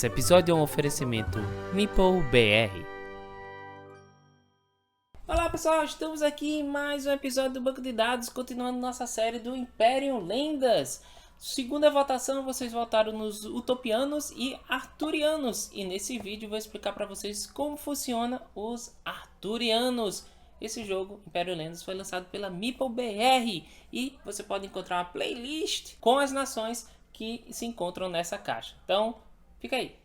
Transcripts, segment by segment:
Esse episódio é um oferecimento Meeple BR. Olá pessoal, estamos aqui em mais um episódio do Banco de Dados, continuando nossa série do Imperium Lendas. Segunda votação, vocês votaram nos Utopianos e Arturianos. E nesse vídeo eu vou explicar para vocês como funciona os Arturianos. Esse jogo, Imperium Lendas, foi lançado pela Meeple BR. E você pode encontrar uma playlist com as nações que se encontram nessa caixa. Então, fica aí.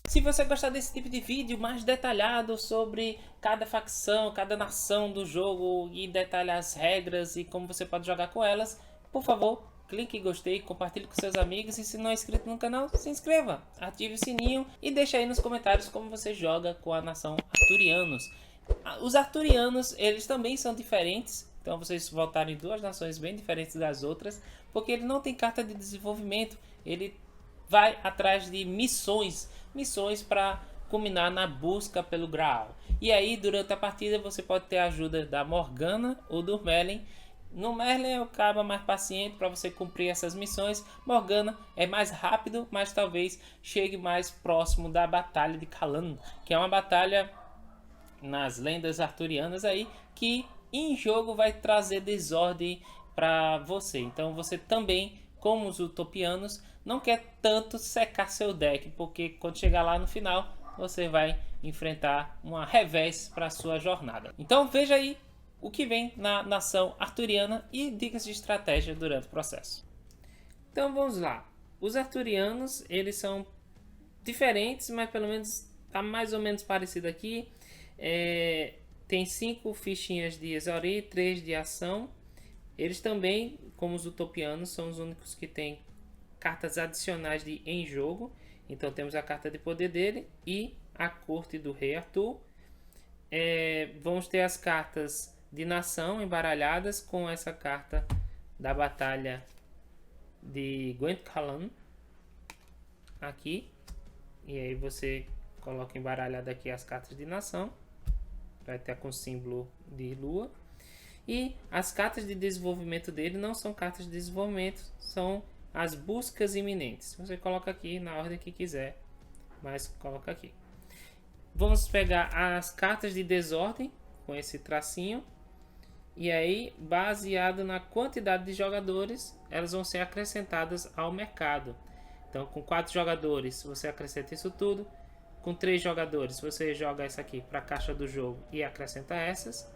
Se você gostar desse tipo de vídeo mais detalhado sobre cada facção, cada nação do jogo e detalhar as regras e como você pode jogar com elas, por favor, clique em gostei, compartilhe com seus amigos e se não é inscrito no canal, se inscreva, ative o sininho e deixe aí nos comentários como você joga com a nação Arturianos. Os Arturianos, eles também são diferentes, então vocês votaram em duas nações bem diferentes das outras, porque ele não tem carta de desenvolvimento, ele vai atrás de missões para culminar na busca pelo Graal. E aí, durante a partida, você pode ter a ajuda da Morgana ou do Merlin. No Merlin é o cara mais paciente para você cumprir essas missões. Morgana é mais rápido, mas talvez chegue mais próximo da Batalha de Kalan, que é uma batalha nas lendas arturianas aí, que em jogo vai trazer desordem para você. Então você também, como os utopianos, não quer tanto secar seu deck, porque quando chegar lá no final, você vai enfrentar uma revés para sua jornada. Então veja aí o que vem na nação arturiana e dicas de estratégia durante o processo. Então vamos lá. Os arturianos, eles são diferentes, mas pelo menos está mais ou menos parecido aqui. Tem 5 fichinhas de exauri, 3 de ação. Eles também, como os utopianos, são os únicos que têm cartas adicionais de em jogo. Então temos a carta de poder dele e a corte do rei Arthur. Vamos ter as cartas de nação embaralhadas com essa carta da batalha de Gwent Kalan aqui. E aí você coloca embaralhado aqui as cartas de nação. Vai ter com símbolo de lua. E as cartas de desenvolvimento dele não são cartas de desenvolvimento, são as buscas iminentes. Você coloca aqui na ordem que quiser, mas coloca aqui. Vamos pegar as cartas de desordem com esse tracinho. E aí, baseado na quantidade de jogadores, elas vão ser acrescentadas ao mercado. Então, com 4 jogadores, você acrescenta isso tudo. Com 3 jogadores, você joga essa aqui para a caixa do jogo e acrescenta essas.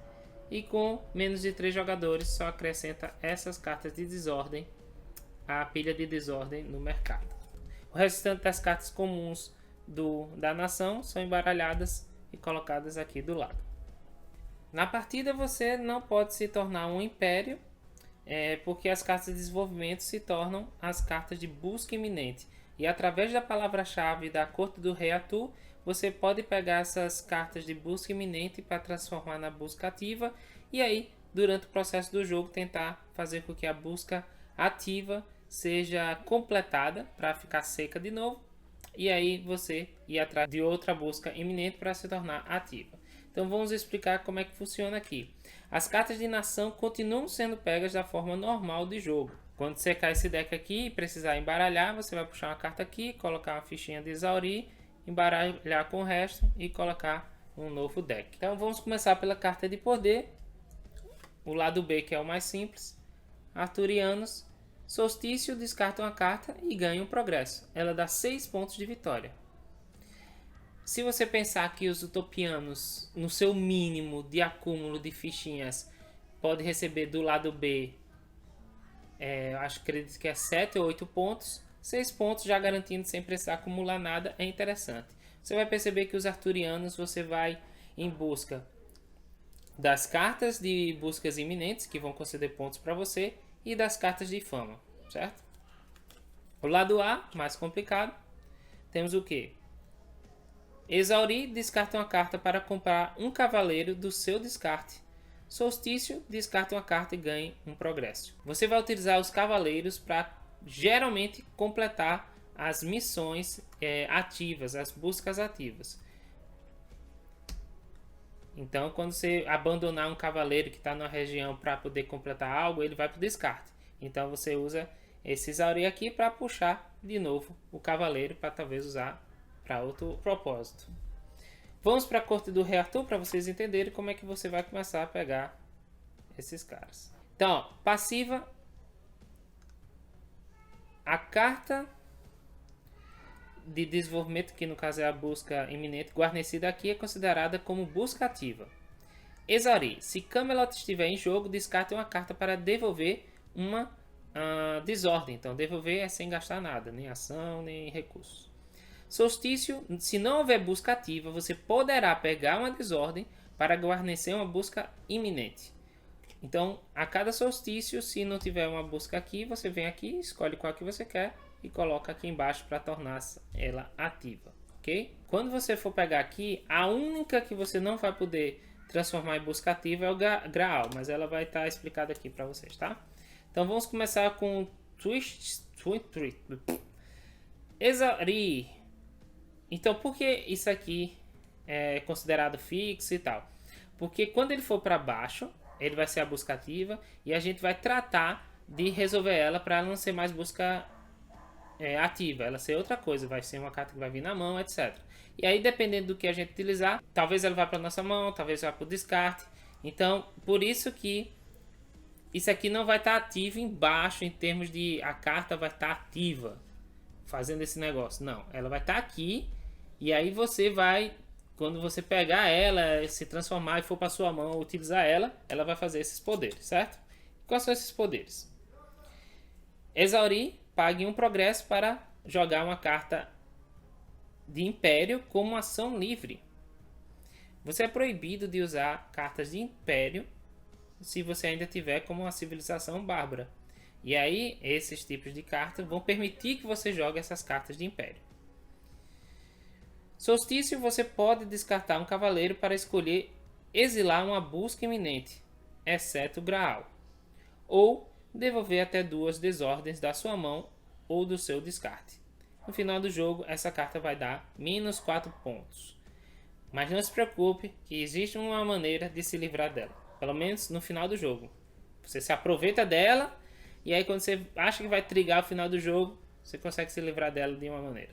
E com menos de 3 jogadores, só acrescenta essas cartas de desordem à pilha de desordem no mercado. O restante das cartas comuns da nação são embaralhadas e colocadas aqui do lado. Na partida você não pode se tornar um império, porque as cartas de desenvolvimento se tornam as cartas de busca iminente. E através da palavra-chave da corte do rei Arthur, você pode pegar essas cartas de busca iminente para transformar na busca ativa. E aí, durante o processo do jogo, tentar fazer com que a busca ativa seja completada para ficar seca de novo. E aí você ir atrás de outra busca iminente para se tornar ativa. Então vamos explicar como é que funciona aqui. As cartas de nação continuam sendo pegas da forma normal de jogo. Quando secar esse deck aqui e precisar embaralhar, você vai puxar uma carta aqui, colocar uma fichinha de exaurir, embaralhar com o resto e colocar um novo deck. Então vamos começar pela carta de poder. O lado B, que é o mais simples. Arturianos. Solstício, descarta uma carta e ganha um progresso. Ela dá 6 pontos de vitória. Se você pensar que os utopianos, no seu mínimo de acúmulo de fichinhas, pode receber do lado B, acredito que é 7 ou 8 pontos. 6 pontos já garantindo sem precisar acumular nada é interessante. Você vai perceber que os arturianos você vai em busca das cartas de buscas iminentes, que vão conceder pontos para você, e das cartas de fama, certo? O lado A, mais complicado, temos o que? Exaurir, descarta uma carta para comprar um cavaleiro do seu descarte. Solstício, descarta uma carta e ganhe um progresso. Você vai utilizar os cavaleiros para geralmente completar as missões ativas, as buscas ativas. Então, quando você abandonar um cavaleiro que está na região para poder completar algo, ele vai para o descarte. Então, você usa esse Exaurir aqui para puxar de novo o cavaleiro para talvez usar para outro propósito. Vamos para a corte do Rei Arthur para vocês entenderem como é que você vai começar a pegar esses caras. Então, ó, passiva. A carta de desenvolvimento, que no caso é a busca iminente, guarnecida aqui, é considerada como busca ativa. Exaurir. Se Camelot estiver em jogo, descarte uma carta para devolver uma desordem. Então, devolver é sem gastar nada, nem ação, nem recursos. Solstício. Se não houver busca ativa, você poderá pegar uma desordem para guarnecer uma busca iminente. Então, a cada solstício, se não tiver uma busca aqui, você vem aqui, escolhe qual que você quer e coloca aqui embaixo para tornar ela ativa, ok? Quando você for pegar aqui, a única que você não vai poder transformar em busca ativa é o Graal, mas ela vai estar explicada aqui para vocês, tá? Então vamos começar com Exaurir. Então por que isso aqui é considerado fixo e tal? Porque quando ele for para baixo, ele vai ser a busca ativa e a gente vai tratar de resolver ela para ela não ser mais busca ativa, ela ser outra coisa, vai ser uma carta que vai vir na mão, etc. E aí, dependendo do que a gente utilizar, talvez ela vá para nossa mão, talvez vá para o descarte. Então, por isso que isso aqui não vai estar ativo embaixo em termos de a carta vai estar ativa fazendo esse negócio. Não, ela vai estar aqui e aí você vai, quando você pegar ela, se transformar e for para sua mão utilizar ela, ela vai fazer esses poderes, certo? Quais são esses poderes? Exaurir. Pague um progresso para jogar uma carta de Império como ação livre. Você é proibido de usar cartas de Império se você ainda tiver como uma civilização bárbara. E aí, esses tipos de cartas vão permitir que você jogue essas cartas de Império. Solstício, você pode descartar um cavaleiro para escolher exilar uma busca iminente, exceto Graal. Ou devolver até 2 desordens da sua mão ou do seu descarte. No final do jogo, essa carta vai dar menos 4 pontos. Mas não se preocupe que existe uma maneira de se livrar dela. Pelo menos no final do jogo. Você se aproveita dela e aí quando você acha que vai trigar o final do jogo, você consegue se livrar dela de uma maneira.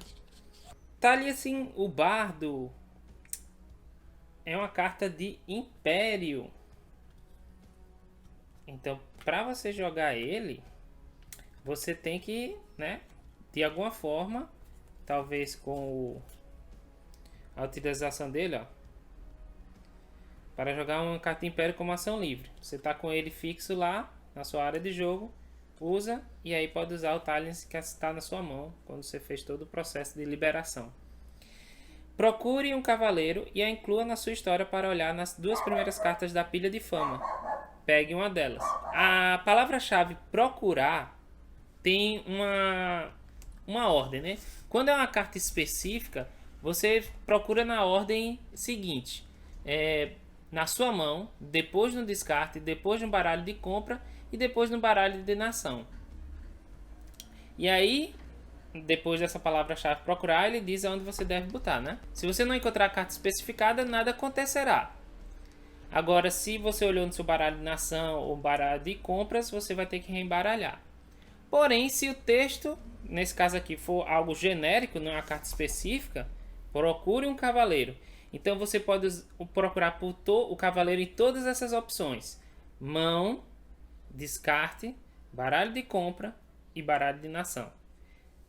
Taliesin, o Bardo, é uma carta de Império. Então, para você jogar ele, você tem que, de alguma forma, talvez com a utilização dele, para jogar uma carta de Império como ação livre. Você está com ele fixo lá na sua área de jogo, usa e aí pode usar o Taliesin que está na sua mão quando você fez todo o processo de liberação. Procure um cavaleiro e a inclua na sua história para olhar nas 2 primeiras cartas da pilha de fama. Pegue uma delas. A palavra-chave procurar tem uma ordem, né? Quando é uma carta específica, você procura na ordem seguinte. Na sua mão, depois no descarte, depois no baralho de compra e depois no baralho de nação. E aí, depois dessa palavra-chave procurar, ele diz aonde você deve botar, né? Se você não encontrar a carta especificada, nada acontecerá. Agora, se você olhou no seu baralho de nação ou baralho de compras, você vai ter que reembaralhar. Porém, se o texto, nesse caso aqui, for algo genérico, não é uma carta específica, procure um cavaleiro. Então, você pode procurar por o cavaleiro em todas essas opções. Mão, descarte, baralho de compra e baralho de nação.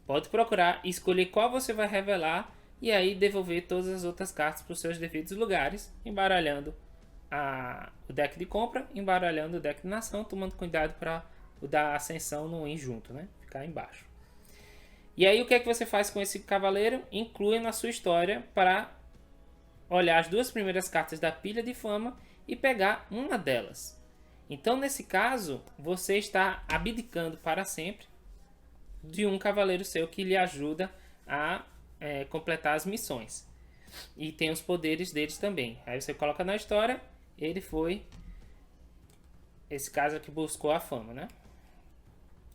Pode procurar, escolher qual você vai revelar e aí devolver todas as outras cartas para os seus devidos lugares, embaralhando o deck de compra, embaralhando o deck de nação, tomando cuidado para o da ascensão não ir junto, né? Ficar embaixo. E aí o que é que você faz com esse cavaleiro? Inclui na sua história para olhar as 2 primeiras cartas da pilha de fama e pegar uma delas. Então nesse caso você está abdicando para sempre de um cavaleiro seu que lhe ajuda a completar as missões. E tem os poderes deles também. Aí você coloca na história, ele foi esse caso que buscou a fama, né?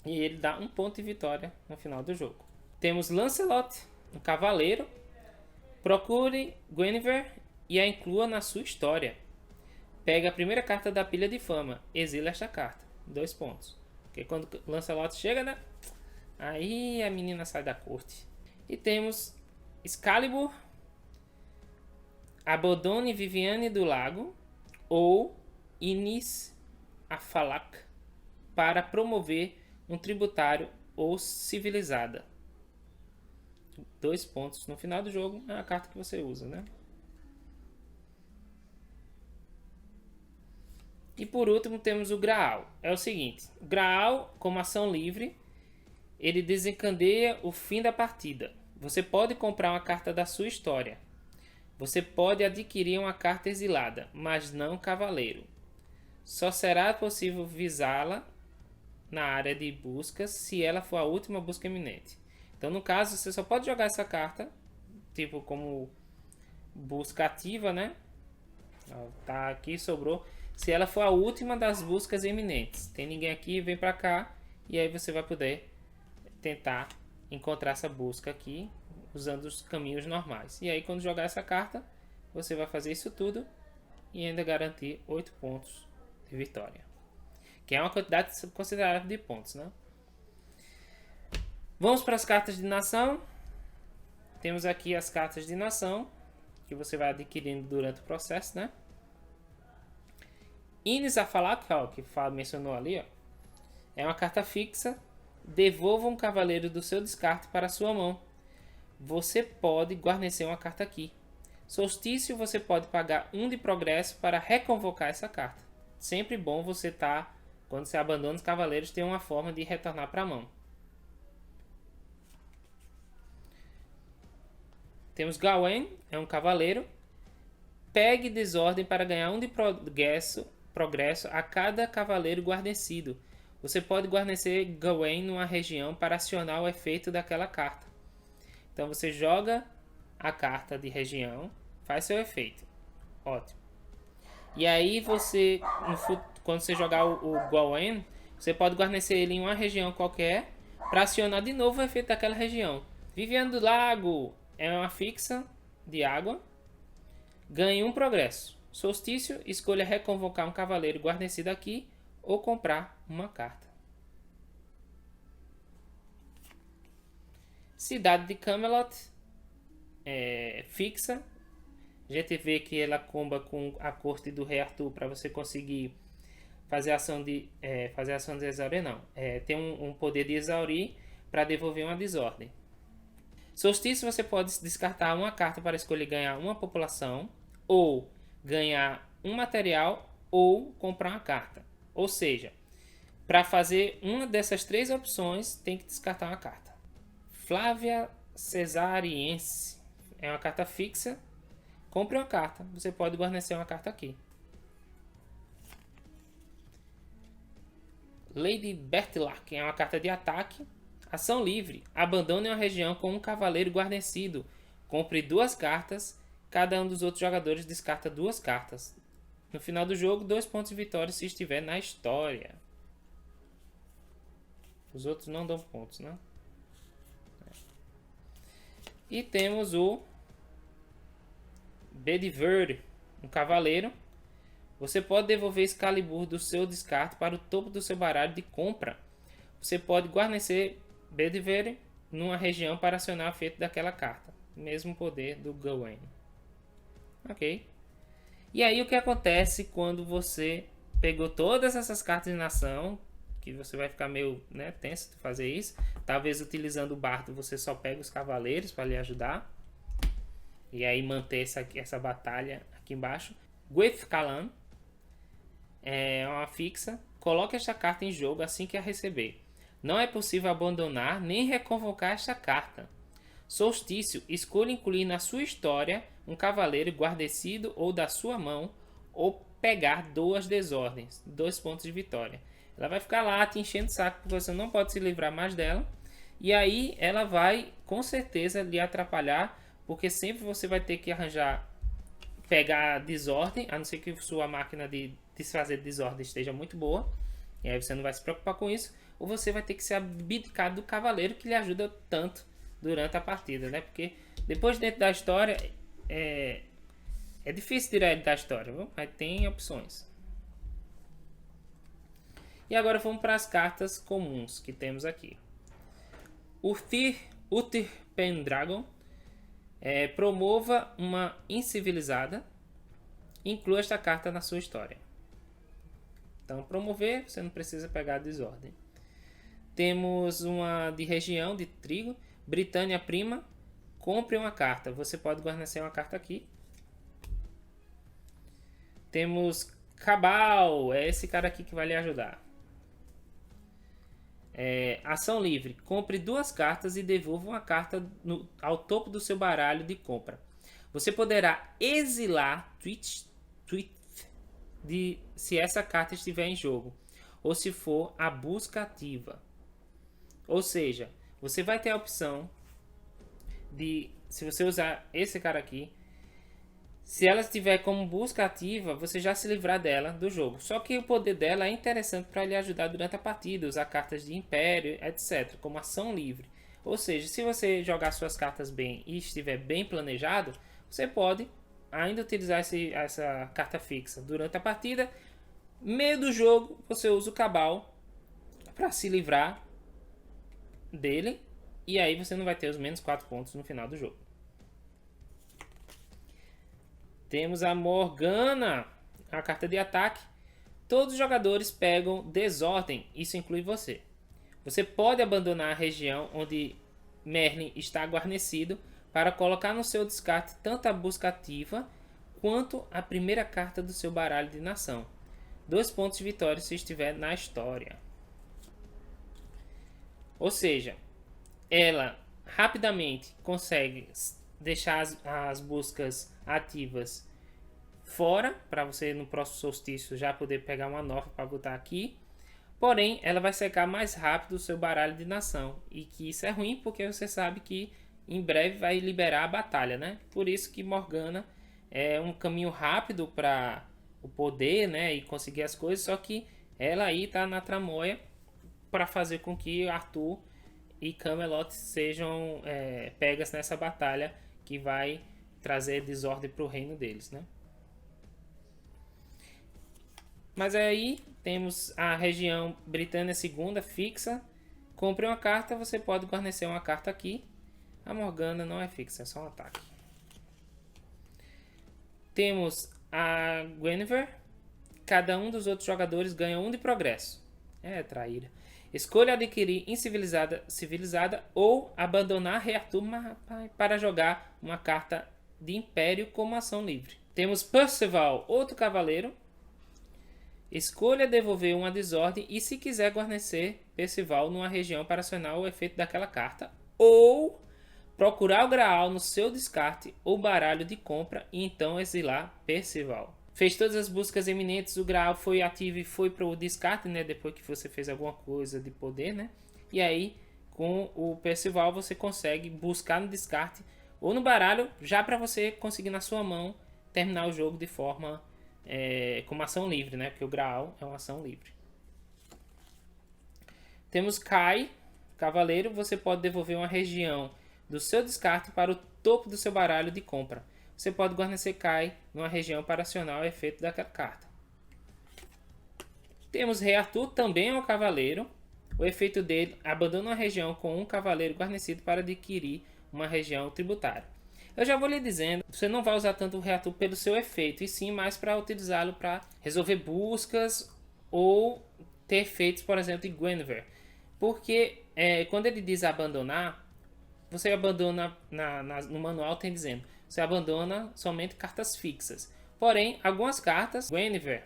E ele dá 1 ponto de vitória no final do jogo. Temos Lancelot, um cavaleiro. Procure Guinevere e a inclua na sua história. pega a primeira carta da pilha de fama, exila esta carta, 2 pontos. Porque quando Lancelot chega, né? Aí a menina sai da corte. E temos Excalibur, Abodone Viviane do Lago ou Inis Afalak para promover um tributário ou civilizada. 2 pontos no final do jogo é a carta que você usa, né? E por último temos o Graal. É o seguinte, o Graal, como ação livre, ele desencadeia o fim da partida. Você pode comprar uma carta da sua história. Você pode adquirir uma carta exilada, mas não cavaleiro. Só será possível visá-la na área de busca se ela for a última busca iminente. Então, no caso, você só pode jogar essa carta, tipo como busca ativa, né? Tá aqui, sobrou. Se ela for a última das buscas iminentes. Tem ninguém aqui, vem pra cá. E aí você vai poder tentar encontrar essa busca aqui, usando os caminhos normais. E aí, quando jogar essa carta, você vai fazer isso tudo e ainda garantir 8 pontos de vitória. Que é uma quantidade considerável de pontos, né? Vamos para as cartas de nação. Temos aqui as cartas de nação, que você vai adquirindo durante o processo, né? Inis Afalak, que mencionou ali, ó, é uma carta fixa. Devolva um cavaleiro do seu descarte para a sua mão. Você pode guarnecer uma carta aqui. Solstício, você pode pagar 1 de progresso para reconvocar essa carta. Sempre bom você quando você abandona os cavaleiros, ter uma forma de retornar para a mão. Temos Gawain, é um cavaleiro. Pegue desordem para ganhar 1 de progresso a cada cavaleiro guarnecido. Você pode guarnecer Gawain numa região para acionar o efeito daquela carta. Então você joga a carta de região, faz seu efeito. Ótimo. E aí você, quando você jogar o Gawain, você pode guarnecer ele em uma região qualquer para acionar de novo o efeito daquela região. Viviane do Lago é uma fixa de água. Ganhe 1 progresso. Solstício, escolha reconvocar um cavaleiro guarnecido aqui ou comprar uma carta. Cidade de Camelot é fixa. A gente vê que ela comba com a corte do rei Arthur para você conseguir fazer ação de exaurir, não. Tem um poder de exaurir para devolver uma desordem. Solstício, você pode descartar uma carta para escolher ganhar uma população, ou ganhar um material, ou comprar uma carta. Ou seja, para fazer uma dessas 3 opções, tem que descartar uma carta. Flávia Cesariense é uma carta fixa. Compre uma carta. Você pode guarnecer uma carta aqui. Lady Bertilac é uma carta de ataque. Ação livre. Abandone uma região com um cavaleiro guarnecido. Compre 2 cartas. Cada um dos outros jogadores descarta 2 cartas. No final do jogo, 2 pontos de vitória se estiver na história. Os outros não dão pontos, né? E temos o Bedivere, um cavaleiro. Você pode devolver Excalibur do seu descarte para o topo do seu baralho de compra. Você pode guarnecer Bedivere numa região para acionar o efeito daquela carta. Mesmo poder do Gawain. Ok. E aí o que acontece quando você pegou todas essas cartas de nação, que você vai ficar meio tenso de fazer isso. Talvez utilizando o bardo você só pega os cavaleiros para lhe ajudar. E aí manter essa batalha aqui embaixo. Gwyth-Kalan é uma fixa. Coloque esta carta em jogo assim que a receber. Não é possível abandonar nem reconvocar esta carta. Solstício, escolha incluir na sua história um cavaleiro guarnecido ou da sua mão, ou pegar 2 desordens, 2 pontos de vitória. Ela vai ficar lá te enchendo o saco porque você não pode se livrar mais dela. E aí ela vai com certeza lhe atrapalhar, porque sempre você vai ter que pegar desordem, a não ser que sua máquina de desfazer desordem esteja muito boa. E aí você não vai se preocupar com isso. Ou você vai ter que se abdicar do cavaleiro que lhe ajuda tanto durante a partida, né? Porque depois dentro da história, É difícil tirar ele da história, viu? Mas tem opções. E agora vamos para as cartas comuns que temos aqui. Uther Pendragon. Promova uma incivilizada. Inclua esta carta na sua história. Então, promover, você não precisa pegar a desordem. Temos uma de região, de trigo. Britânia Prima. Compre uma carta. Você pode guarnecer uma carta aqui. Temos Cabal. É esse cara aqui que vai lhe ajudar. Ação livre. Compre 2 cartas e devolva uma carta ao topo do seu baralho de compra. Você poderá exilar tweet se essa carta estiver em jogo, ou se for a busca ativa. Ou seja, você vai ter a opção de, se você usar esse cara aqui, se ela estiver como busca ativa, você já se livrar dela do jogo. Só que o poder dela é interessante para lhe ajudar durante a partida, usar cartas de império, etc, como ação livre. Ou seja, se você jogar suas cartas bem e estiver bem planejado, você pode ainda utilizar essa carta fixa durante a partida. Meio do jogo, você usa o Cabal para se livrar dele. E aí você não vai ter os menos 4 pontos no final do jogo. Temos a Morgana, a carta de ataque. Todos os jogadores pegam desordem, isso inclui você. Você pode abandonar a região onde Merlin está guarnecido para colocar no seu descarte tanto a busca ativa quanto a primeira carta do seu baralho de nação. 2 pontos de vitória se estiver na história. Ou seja, ela rapidamente consegue deixar as buscas ativas fora, para você no próximo solstício já poder pegar uma nova para botar aqui. Porém, ela vai secar mais rápido o seu baralho de nação. E que isso é ruim porque você sabe que em breve vai liberar a batalha, né? Por isso que Morgana é um caminho rápido para o poder, né? E conseguir as coisas. Só que ela aí tá na tramóia para fazer com que Arthur e Camelot sejam pegas nessa batalha que vai trazer desordem para o reino deles, né? Mas aí temos a região Britânia Segunda fixa. Compre uma carta, você pode guarnecer uma carta aqui. A Morgana não é fixa, é só um ataque. Temos a Guinevere. Cada um dos outros jogadores ganha 1 de progresso. É traíra. Escolha adquirir civilizada ou abandonar Rei Arthur para jogar uma carta de Império como ação livre. Temos Percival, outro cavaleiro. Escolha devolver uma desordem e, se quiser, guarnecer Percival numa região para acionar o efeito daquela carta. Ou procurar o Graal no seu descarte ou baralho de compra e então exilar Percival. Fez todas as buscas eminentes, o Graal foi ativo e foi para o descarte, né? Depois que você fez alguma coisa de poder, né? E aí, com o Percival, você consegue buscar no descarte ou no baralho, já para você conseguir na sua mão terminar o jogo de forma como ação livre, né? Porque o Graal é uma ação livre. Temos Kai, cavaleiro. Você pode devolver uma região do seu descarte para o topo do seu baralho de compra. Você pode guarnecer Kai numa região para acionar o efeito daquela carta. Temos Rei Arthur, também é um cavaleiro. O efeito dele abandona uma região com um cavaleiro guarnecido para adquirir uma região tributária. Eu já vou lhe dizendo, você não vai usar tanto o Rei Arthur pelo seu efeito, e sim mais para utilizá-lo para resolver buscas ou ter efeitos, por exemplo, de Guinevere. Porque quando ele diz abandonar, você abandona, no manual tem dizendo, você abandona somente cartas fixas. Porém, algumas cartas, Guinevere,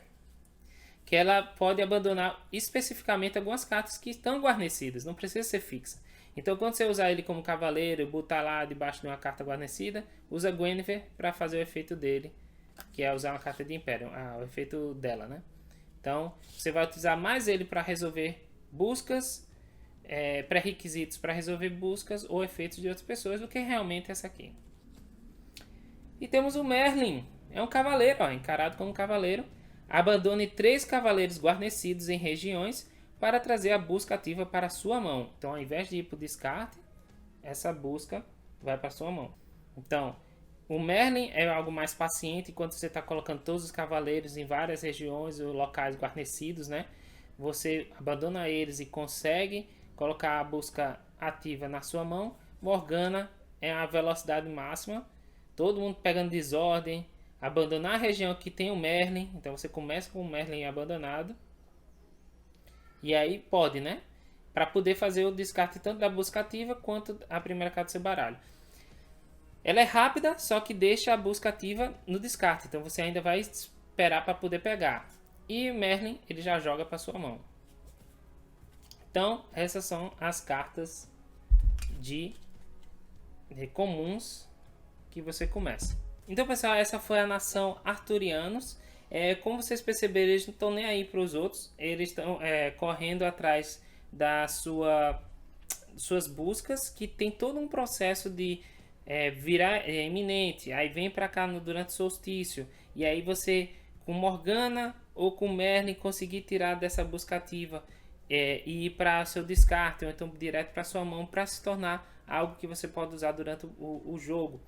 que ela pode abandonar especificamente algumas cartas que estão guarnecidas, não precisa ser fixa. Então, quando você usar ele como cavaleiro e botar lá debaixo de uma carta guarnecida, usa Guinevere para fazer o efeito dele, que é usar uma carta de Império, o efeito dela, né? Então, você vai utilizar mais ele para resolver buscas, pré-requisitos para resolver buscas ou efeitos de outras pessoas do que realmente essa aqui. E temos o Merlin, é um cavaleiro, encarado como cavaleiro. Abandone 3 cavaleiros guarnecidos em regiões para trazer a busca ativa para a sua mão. Então, ao invés de ir para o descarte, essa busca vai para a sua mão. Então, O Merlin é algo mais paciente, enquanto você está colocando todos os cavaleiros em várias regiões ou locais guarnecidos, né? Você abandona eles e consegue colocar a busca ativa na sua mão. Morgana é a velocidade máxima, todo mundo pegando desordem, abandonar a região que tem o Merlin, então você começa com o Merlin abandonado. E aí pode, né? Para poder fazer o descarte tanto da busca ativa quanto a primeira carta do seu baralho. Ela é rápida, só que deixa a busca ativa no descarte. Então você ainda vai esperar para poder pegar. E o Merlin, ele já joga para sua mão. Então, essas são as cartas de comuns que você começa. Então, pessoal, essa foi a nação Arturianos. Como vocês perceberam, eles não estão nem aí para os outros. Eles estão correndo atrás da suas buscas, que tem todo um processo de virar iminente. Aí vem para cá durante o solstício. E aí você, com Morgana ou com Merlin, conseguir tirar dessa busca ativa e ir para seu descarte, ou então direto para sua mão, para se tornar algo que você pode usar durante o jogo.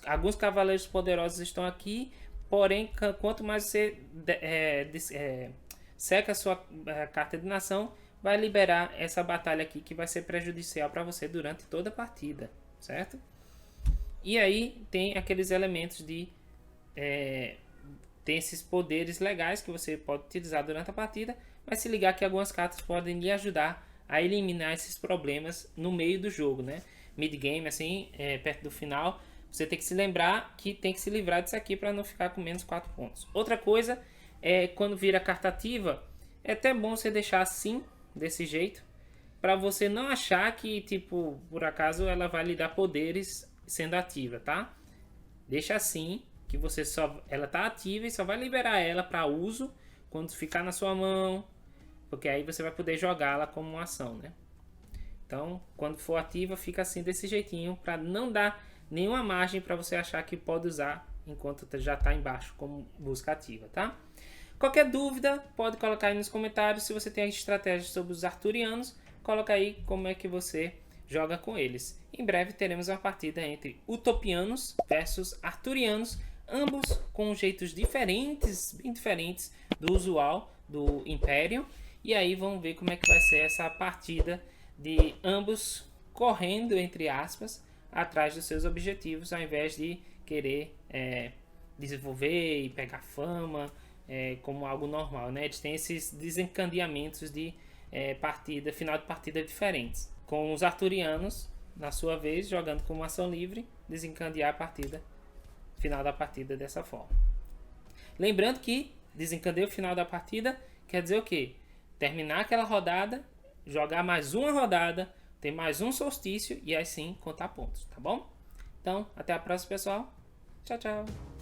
Alguns cavaleiros poderosos estão aqui, porém, quanto mais você seca a sua carta de nação, vai liberar essa batalha aqui, que vai ser prejudicial para você durante toda a partida, certo? E aí tem aqueles elementos de tem esses poderes legais que você pode utilizar durante a partida, mas se ligar que algumas cartas podem lhe ajudar a eliminar esses problemas no meio do jogo, né? Mid-game, assim, perto do final, você tem que se lembrar que tem que se livrar disso aqui para não ficar com menos 4 pontos. Outra coisa é quando vira carta ativa, é até bom você deixar assim, desse jeito, para você não achar que, tipo, por acaso ela vai lhe dar poderes sendo ativa, tá? Deixa assim, que você ela tá ativa e só vai liberar ela para uso quando ficar na sua mão, porque aí você vai poder jogá-la como uma ação, né? Então, quando for ativa, fica assim desse jeitinho, para não dar nenhuma margem para você achar que pode usar enquanto já está embaixo como busca ativa, tá? Qualquer dúvida, pode colocar aí nos comentários. Se você tem estratégias sobre os arturianos, coloca aí como é que você joga com eles. Em breve teremos uma partida entre utopianos versus arturianos, ambos com jeitos diferentes, bem diferentes do usual do Império. E aí vamos ver como é que vai ser essa partida de ambos correndo, entre aspas, atrás dos seus objetivos, ao invés de querer desenvolver e pegar fama como algo normal, né? Eles têm esses desencadeamentos de final de partida diferentes. Com os arturianos, na sua vez, jogando como ação livre, desencadear a partida, final da partida dessa forma. Lembrando que desencadear o final da partida quer dizer o quê? Terminar aquela rodada, jogar mais uma rodada, ter mais um solstício e aí sim contar pontos, tá bom? Então, até a próxima, pessoal. Tchau, tchau.